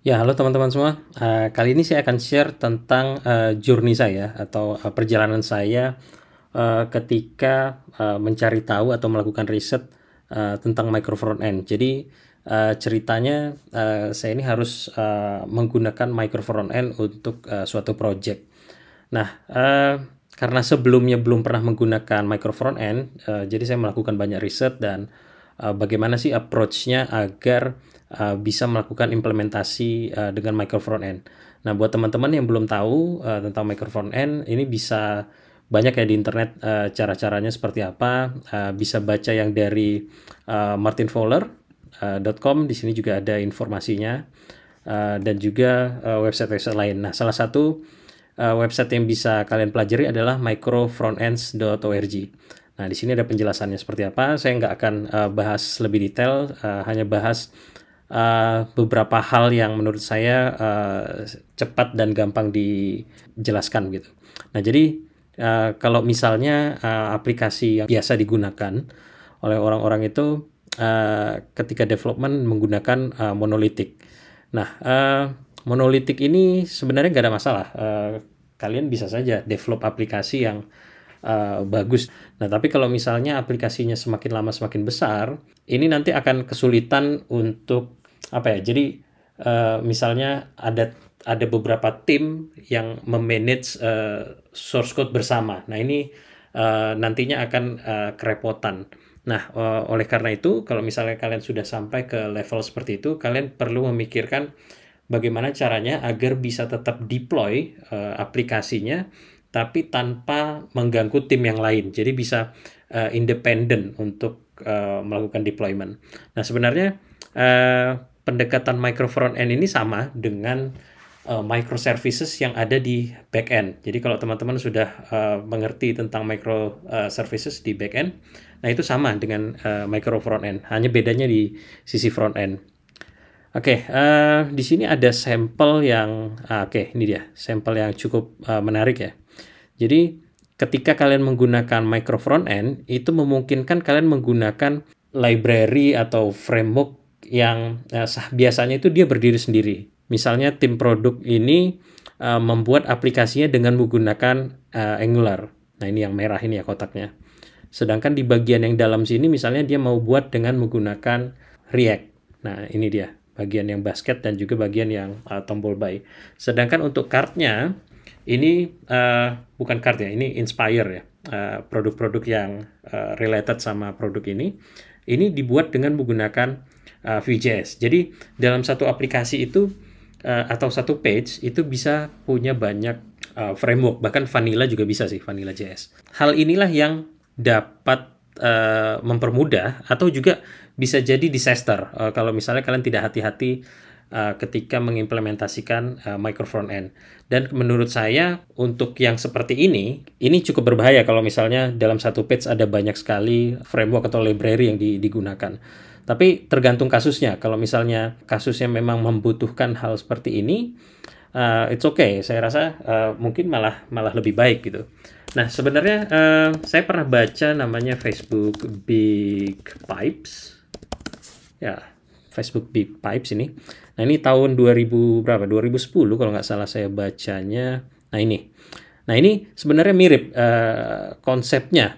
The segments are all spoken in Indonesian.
Ya, halo teman-teman semua. Kali ini saya akan share tentang journey saya atau perjalanan saya ketika mencari tahu atau melakukan riset tentang micro front end. Jadi ceritanya saya ini harus menggunakan micro front end untuk suatu project. Nah, karena sebelumnya belum pernah menggunakan micro front end, jadi saya melakukan banyak riset dan bagaimana sih approach-nya agar bisa melakukan implementasi dengan micro front end. Nah, buat teman-teman yang belum tahu tentang micro front end, ini bisa banyak ya di internet cara-caranya seperti apa. Bisa baca yang dari martinfowler.com, di sini juga ada informasinya, dan juga website-website lain. Nah, salah satu website yang bisa kalian pelajari adalah microfrontends.org. Nah, di sini ada penjelasannya seperti apa. Saya nggak akan bahas lebih detail, hanya bahas beberapa hal yang menurut saya cepat dan gampang dijelaskan gitu. Nah, jadi kalau misalnya aplikasi yang biasa digunakan oleh orang-orang itu ketika development menggunakan monolitik. Nah, monolitik ini sebenarnya nggak ada masalah. Kalian bisa saja develop aplikasi yang bagus. Nah, tapi kalau misalnya aplikasinya semakin lama semakin besar, ini nanti akan kesulitan untuk apa ya? Jadi misalnya ada beberapa tim yang memanage source code bersama. Nah, ini nantinya akan kerepotan. Nah, oleh karena itu, kalau misalnya kalian sudah sampai ke level seperti itu, kalian perlu memikirkan bagaimana caranya agar bisa tetap deploy aplikasinya, tapi tanpa mengganggu tim yang lain. Jadi bisa independen untuk melakukan deployment. Nah, sebenarnya pendekatan micro front end ini sama dengan microservices yang ada di backend. Jadi kalau teman-teman sudah mengerti tentang microservices di backend, nah itu sama dengan micro front end. Hanya bedanya di sisi front end. Oke, di sini ada sampel yang, oke, ini dia, sampel yang cukup menarik ya. Jadi, ketika kalian menggunakan micro front end, itu memungkinkan kalian menggunakan library atau framework yang biasanya itu dia berdiri sendiri. Misalnya tim produk ini membuat aplikasinya dengan menggunakan Angular. Nah, ini yang merah ini ya kotaknya. Sedangkan di bagian yang dalam sini misalnya dia mau buat dengan menggunakan React. Nah, ini dia bagian yang basket dan juga bagian yang tombol buy. Sedangkan untuk card-nya ini bukan card ya, ini Inspire ya. Produk-produk yang related sama produk ini dibuat dengan menggunakan Vue.js. Jadi dalam satu aplikasi itu atau satu page itu bisa punya banyak framework, bahkan vanilla juga bisa sih, vanilla JS. Hal inilah yang dapat mempermudah atau juga bisa jadi disaster kalau misalnya kalian tidak hati-hati ketika mengimplementasikan micro front end. Dan menurut saya untuk yang seperti ini cukup berbahaya kalau misalnya dalam satu page ada banyak sekali framework atau library yang digunakan. Tapi tergantung kasusnya. Kalau misalnya kasusnya memang membutuhkan hal seperti ini, it's okay. Saya rasa mungkin malah lebih baik gitu. Nah, sebenarnya saya pernah baca namanya Facebook Big Pipes. Ya, Facebook Big Pipes ini. Nah, ini tahun 2000 berapa? 2010 kalau nggak salah saya bacanya. Nah, ini. Nah, ini sebenarnya mirip konsepnya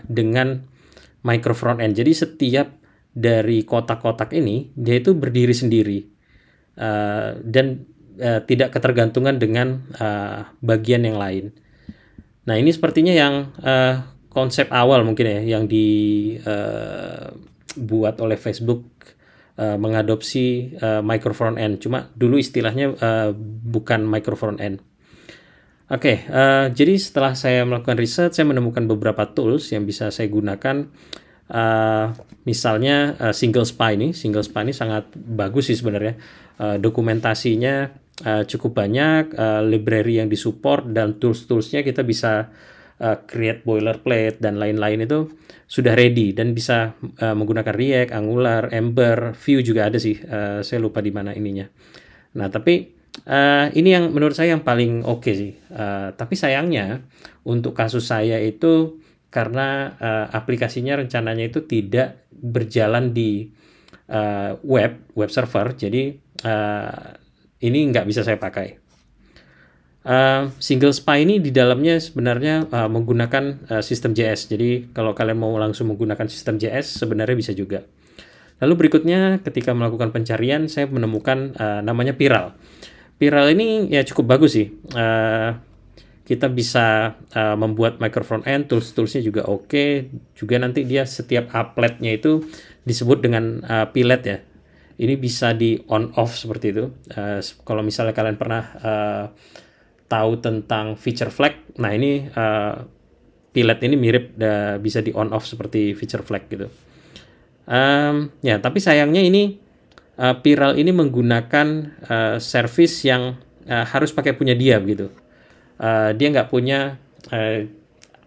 dengan micro front end. Jadi setiap dari kotak-kotak ini dia itu berdiri sendiri dan tidak ketergantungan dengan bagian yang lain. Nah, ini sepertinya yang konsep awal mungkin ya yang dibuat oleh Facebook mengadopsi micro front end. Cuma dulu istilahnya bukan micro front end. Oke, jadi setelah saya melakukan riset, saya menemukan beberapa tools yang bisa saya gunakan. Misalnya Single SPA ini sangat bagus sih sebenarnya. Dokumentasinya cukup banyak, library yang disupport dan tools-toolsnya kita bisa create boilerplate dan lain-lain itu sudah ready dan bisa menggunakan React, Angular, Ember, Vue juga ada sih. Saya lupa di mana ininya. Nah, tapi ini yang menurut saya yang paling oke sih. Tapi sayangnya untuk kasus saya itu karena aplikasinya rencananya itu tidak berjalan di web server. Jadi ini nggak bisa saya pakai. Single SPA ini di dalamnya sebenarnya menggunakan sistem JS. Jadi kalau kalian mau langsung menggunakan sistem JS sebenarnya bisa juga. Lalu berikutnya ketika melakukan pencarian saya menemukan namanya Piral. Piral ini ya cukup bagus sih. Kita bisa membuat micro front end, toolsnya juga oke. Juga nanti dia setiap appletnya itu disebut dengan pilet ya. Ini bisa di on off seperti itu. Kalau misalnya kalian pernah tahu tentang feature flag, nah ini pilet ini mirip bisa di on off seperti feature flag gitu. Ya tapi sayangnya ini Piral ini menggunakan service yang harus pakai punya dia begitu. Dia nggak punya,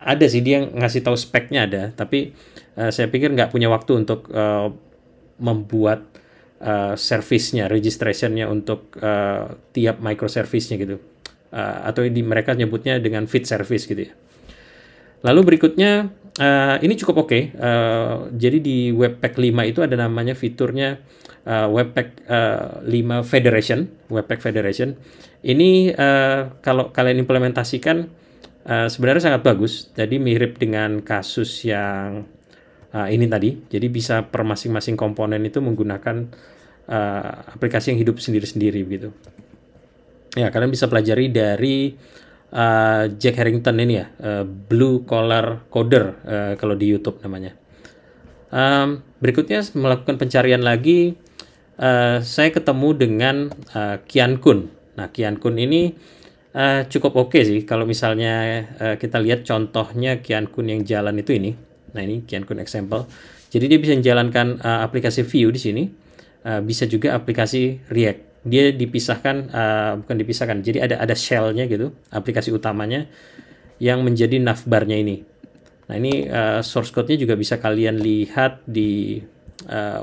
ada sih dia ngasih tahu speknya ada, tapi saya pikir nggak punya waktu untuk membuat service-nya, registration-nya untuk tiap microservice-nya gitu. Atau mereka nyebutnya dengan feed service gitu ya. Lalu berikutnya ini cukup oke. Jadi di Webpack 5 itu ada namanya fiturnya Webpack 5 Federation, Webpack Federation. Ini kalau kalian implementasikan sebenarnya sangat bagus. Jadi mirip dengan kasus yang ini tadi. Jadi bisa per masing-masing komponen itu menggunakan aplikasi yang hidup sendiri-sendiri gitu. Ya, kalian bisa pelajari dari Jack Harrington ini ya, Blue Collar Coder kalau di YouTube namanya. Berikutnya melakukan pencarian lagi, saya ketemu dengan Kian Kun. Nah, Kian Kun ini cukup oke sih. Kalau misalnya kita lihat contohnya Kian Kun yang jalan itu ini. Nah, ini Kian Kun example. Jadi dia bisa menjalankan aplikasi Vue di sini, bisa juga aplikasi React. Dia dipisahkan, bukan dipisahkan, jadi ada shell-nya gitu, aplikasi utamanya yang menjadi navbar-nya ini. Nah ini source code-nya juga bisa kalian lihat di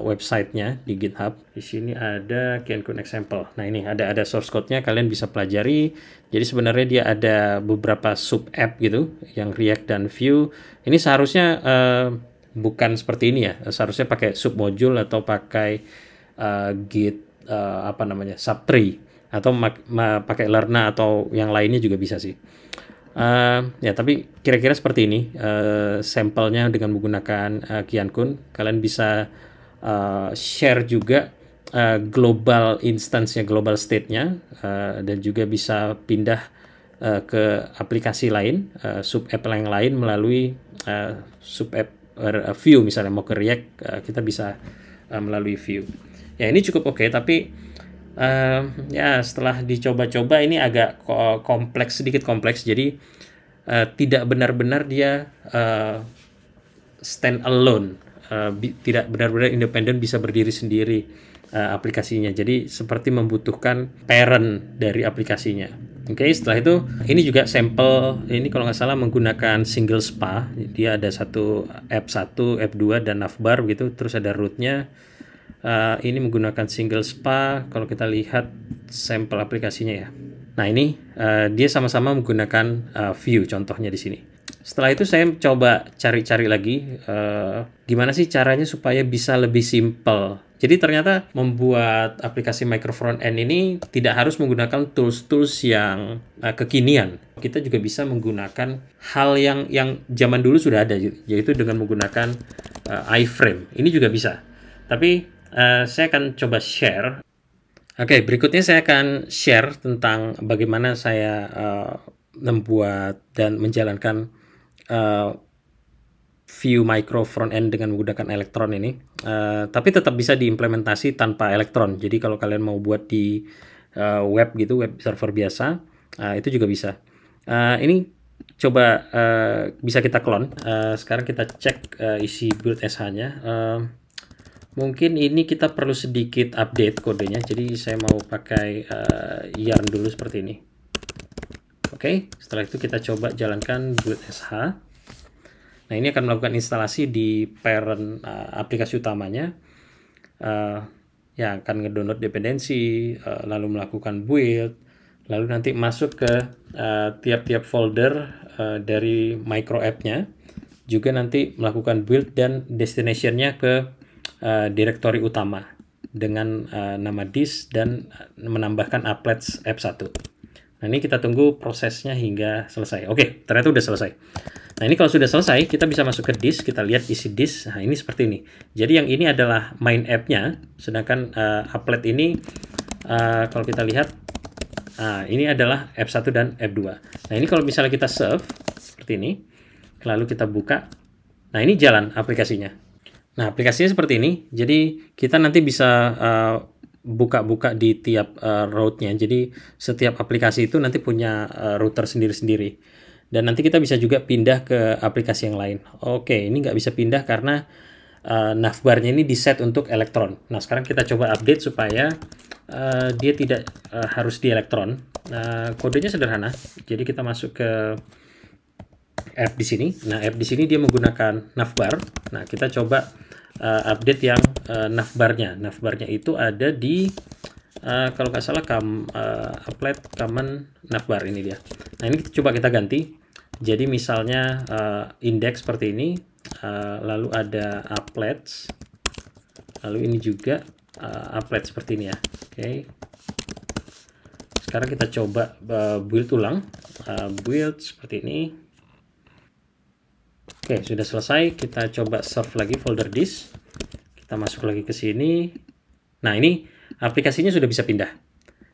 website-nya di GitHub. Di sini ada Kian Kun example. Nah ini ada source code-nya, kalian bisa pelajari. Jadi sebenarnya dia ada beberapa sub-app gitu, yang React dan Vue. Ini seharusnya bukan seperti ini ya, seharusnya pakai sub-module atau pakai Git subtree atau pakai Lerna atau yang lainnya juga bisa sih. Ya tapi kira-kira seperti ini sampelnya dengan menggunakan Kian Kun. Kalian bisa share juga global instance-nya, global state-nya, dan juga bisa pindah ke aplikasi lain, sub-app yang lain melalui sub-app Vue. Misalnya mau ke React, kita bisa melalui Vue. Ya ini cukup oke, tapi ya setelah dicoba-coba ini agak sedikit kompleks. Jadi tidak benar-benar dia stand alone, tidak benar-benar independen bisa berdiri sendiri aplikasinya. Jadi seperti membutuhkan parent dari aplikasinya. Oke, setelah itu ini juga sampel. Ini kalau nggak salah menggunakan single SPA. Dia ada satu app 1, app 2 dan navbar gitu. Terus ada rootnya. Ini menggunakan single SPA. Kalau kita lihat sampel aplikasinya ya. Nah ini dia sama-sama menggunakan Vue contohnya di sini. Setelah itu saya coba cari-cari lagi gimana sih caranya supaya bisa lebih simple. Jadi ternyata membuat aplikasi micro front end ini tidak harus menggunakan tools-tools yang kekinian. Kita juga bisa menggunakan hal yang zaman dulu sudah ada, yaitu dengan menggunakan iframe. Ini juga bisa. Tapi saya akan coba share. Oke, berikutnya saya akan share tentang bagaimana saya membuat dan menjalankan Vue micro front end dengan menggunakan Electron ini. Tapi tetap bisa diimplementasi tanpa Electron. Jadi kalau kalian mau buat di web gitu, web server biasa, itu juga bisa. Ini coba bisa kita clone. Sekarang kita cek isi build SH-nya. Mungkin ini kita perlu sedikit update kodenya, jadi saya mau pakai yarn dulu seperti ini. Oke, setelah itu kita coba jalankan build SH. Nah ini akan melakukan instalasi di parent aplikasi utamanya. Ya akan ngedownload dependensi, lalu melakukan build, lalu nanti masuk ke tiap-tiap folder dari micro app-nya. Juga nanti melakukan build dan destination-nya ke direktori utama. dengan nama disk dan menambahkan applets F1. Nah, ini kita tunggu prosesnya hingga selesai. Oke, ternyata udah selesai. Nah, ini kalau sudah selesai, kita bisa masuk ke disk, kita lihat isi disk. Nah, ini seperti ini. Jadi yang ini adalah main app-nya, sedangkan applet ini kalau kita lihat, ini adalah F1 dan F2. Nah, ini kalau misalnya kita save seperti ini, lalu kita buka. Nah, ini jalan aplikasinya. Nah, aplikasinya seperti ini. Jadi kita nanti bisa buka-buka di tiap route-nya. Jadi setiap aplikasi itu nanti punya router sendiri-sendiri. Dan nanti kita bisa juga pindah ke aplikasi yang lain. Oke, ini nggak bisa pindah karena navbarnya ini diset untuk elektron. Nah, sekarang kita coba update supaya dia tidak harus di elektron. Kodenya sederhana. Jadi kita masuk ke app di sini. Nah, app di sini dia menggunakan navbar. Nah, kita coba update yang navbarnya. Navbarnya itu ada di kalau nggak salah applet common navbar, ini dia. Nah, ini coba kita ganti. Jadi misalnya index seperti ini, lalu ada applets, lalu ini juga applet seperti ini ya. Oke. Sekarang kita coba build ulang, build seperti ini. Oke, sudah selesai. Kita coba save lagi folder disk. Kita masuk lagi ke sini. Nah, ini aplikasinya sudah bisa pindah.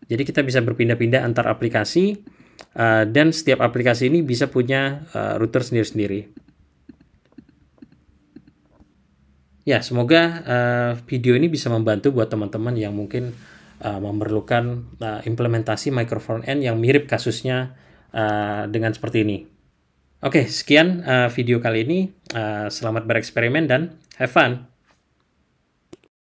Jadi kita bisa berpindah-pindah antar aplikasi, dan setiap aplikasi ini bisa punya router sendiri-sendiri. Ya, semoga video ini bisa membantu buat teman-teman yang mungkin memerlukan implementasi micro front-end yang mirip kasusnya dengan seperti ini. Oke, sekian video kali ini. Selamat bereksperimen dan have fun!